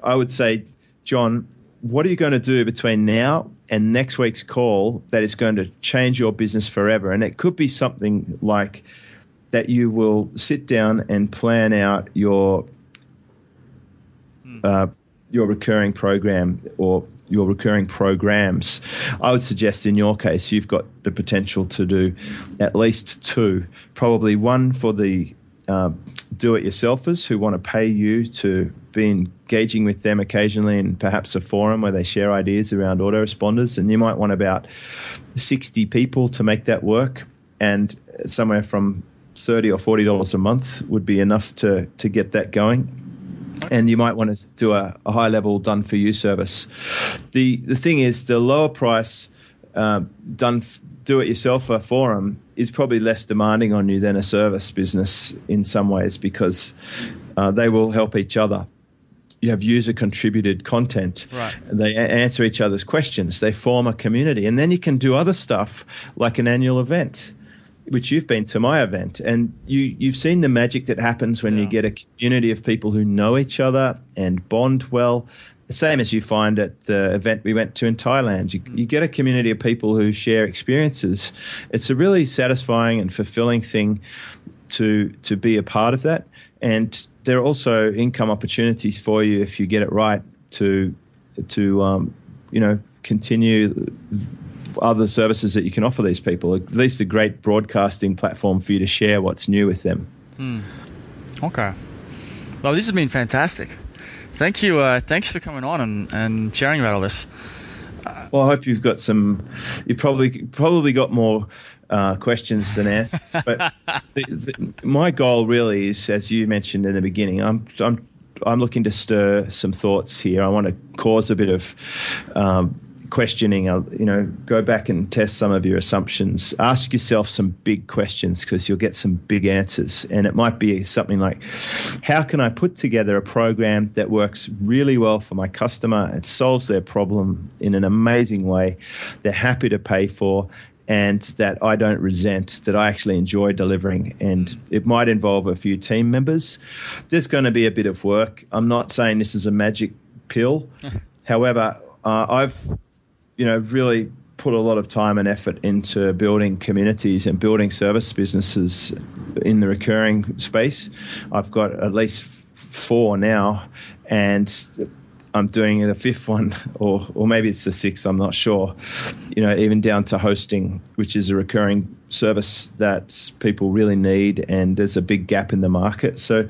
I would say, John, what are you going to do between now and next week's call that is going to change your business forever? And it could be something like that you will sit down and plan out your recurring program or your recurring programs. I would suggest in your case, you've got the potential to do at least 2, probably one for the do-it-yourselfers who want to pay you to be engaging with them occasionally in perhaps a forum where they share ideas around autoresponders, and you might want about 60 people to make that work, and somewhere from $30 or $40 a month would be enough to get that going. And you might want to do a high-level done-for-you service. The thing is, the lower price do-it-yourself forum is probably less demanding on you than a service business in some ways, because they will help each other. You have user-contributed content. Right. They answer each other's questions. They form a community. And then you can do other stuff like an annual event, which you've been to my event. And you've seen the magic that happens when you get a community of people who know each other and bond well. The same as you find at the event we went to in Thailand. You get a community of people who share experiences. It's a really satisfying and fulfilling thing to be a part of that. And there are also income opportunities for you if you get it right to continue other services that you can offer these people. At least a great broadcasting platform for you to share what's new with them. Okay. Well, this has been fantastic. Thank you. Thanks for coming on and sharing about all this. Well, I hope you've got you've probably got more questions than answers. But my goal really is, as you mentioned in the beginning, I'm looking to stir some thoughts here. I want to cause a bit of questioning. Go back and test some of your assumptions. Ask yourself some big questions, because you'll get some big answers. And it might be something like, how can I put together a program that works really well for my customer? It solves their problem in an amazing way. They're happy to pay for, and that I don't resent, that I actually enjoy delivering. And it might involve a few team members. There's going to be a bit of work. I'm not saying this is a magic pill. However, I've really put a lot of time and effort into building communities and building service businesses in the recurring space. I've got at least 4 now, and I'm doing the 5th one, or maybe it's the 6th, I'm not sure. Even down to hosting, which is a recurring service that people really need, and there's a big gap in the market. So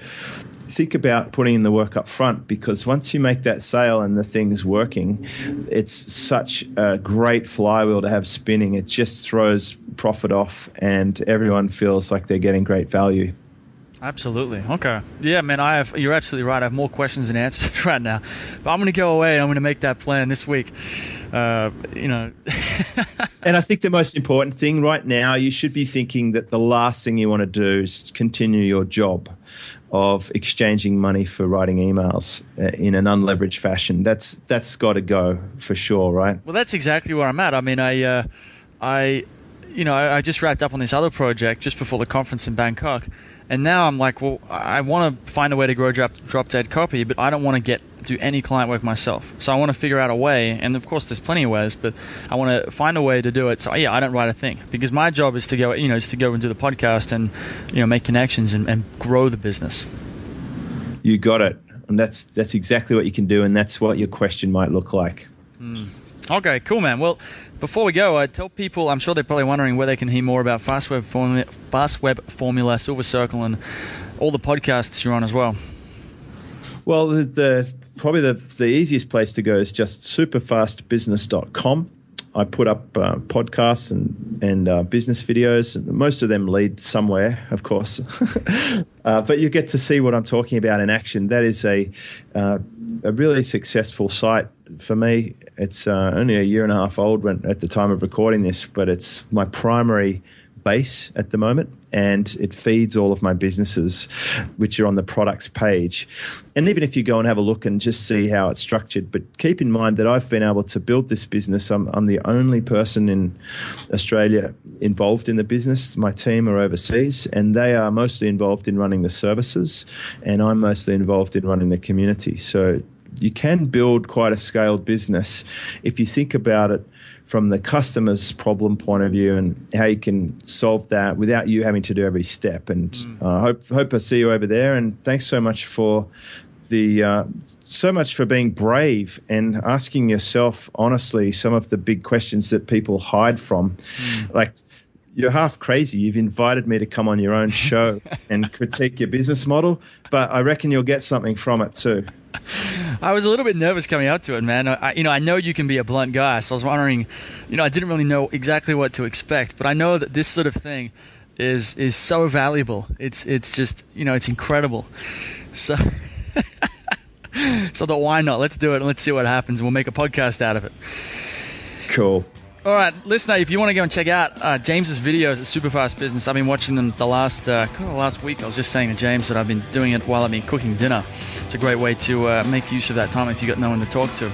think about putting in the work up front, because once you make that sale and the thing's working, it's such a great flywheel to have spinning. It just throws profit off, and everyone feels like they're getting great value. Absolutely. Okay. Yeah, man, you're absolutely right. I have more questions than answers right now. But I'm going to go away and I'm going to make that plan this week. And I think the most important thing right now, you should be thinking that the last thing you want to do is continue your job of exchanging money for writing emails in an unleveraged fashion. That's got to go for sure, right? Well, that's exactly where I'm at. I mean, I just wrapped up on this other project just before the conference in Bangkok. And now I'm like, well, I want to find a way to grow drop dead copy, but I don't want to do any client work myself. So I want to figure out a way, and of course there's plenty of ways, but I want to find a way to do it. So I don't write a thing, because my job is to go, is to go and do the podcast and, make connections and grow the business. You got it. And that's exactly what you can do, and that's what your question might look like. Okay, cool, man. Well, before we go, I tell people, I'm sure they're probably wondering where they can hear more about Fast Web Formula, Silver Circle, and all the podcasts you're on as well. Well, probably the easiest place to go is just superfastbusiness.com. I put up podcasts and business videos, and most of them lead somewhere, of course. But you get to see what I'm talking about in action. That is a really successful site for me. It's only a year and a half old at the time of recording this, but it's my primary base at the moment, and it feeds all of my businesses, which are on the products page. And even if you go and have a look and just see how it's structured, but keep in mind that I've been able to build this business. I'm the only person in Australia involved in the business. My team are overseas, and they are mostly involved in running the services, and I'm mostly involved in running the community. So you can build quite a scaled business if you think about it from the customer's problem point of view, and how you can solve that without you having to do every step. And hope I see you over there. And thanks so much for being brave and asking yourself honestly some of the big questions that people hide from. Like, you're half crazy. You've invited me to come on your own show and critique your business model, but I reckon you'll get something from it too. I was a little bit nervous coming out to it, man. I know you can be a blunt guy, so I was wondering, I didn't really know exactly what to expect, but I know that this sort of thing is so valuable. It's just, it's incredible. So, so why not? Let's do it and let's see what happens. We'll make a podcast out of it. Cool. All right, listener, if you want to go and check out James's videos at Superfast Business, I've been watching them the last week. I was just saying to James that I've been doing it while I've been cooking dinner. It's a great way to make use of that time if you've got no one to talk to.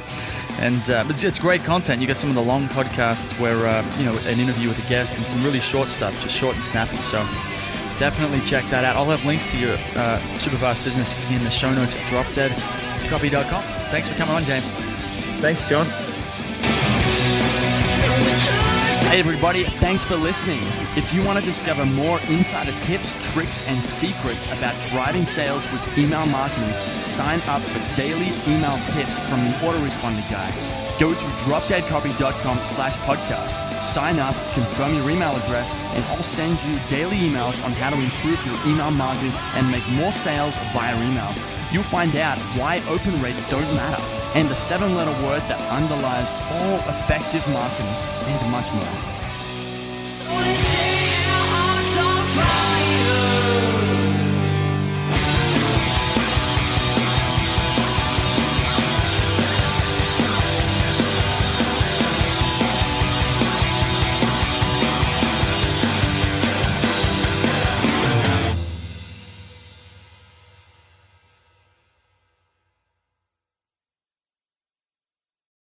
And it's great content. You get some of the long podcasts where, an interview with a guest and some really short stuff, just short and snappy. So definitely check that out. I'll have links to your Superfast Business in the show notes at dropdeadcopy.com. Thanks for coming on, James. Thanks, John. Hey everybody, thanks for listening. If you want to discover more insider tips, tricks, and secrets about driving sales with email marketing, sign up for daily email tips from the autoresponder guy. Go to dropdeadcopy.com/podcast. Sign up, confirm your email address, and I'll send you daily emails on how to improve your email marketing and make more sales via email. You'll find out why open rates don't matter and the 7-letter word that underlies all effective marketing and much more.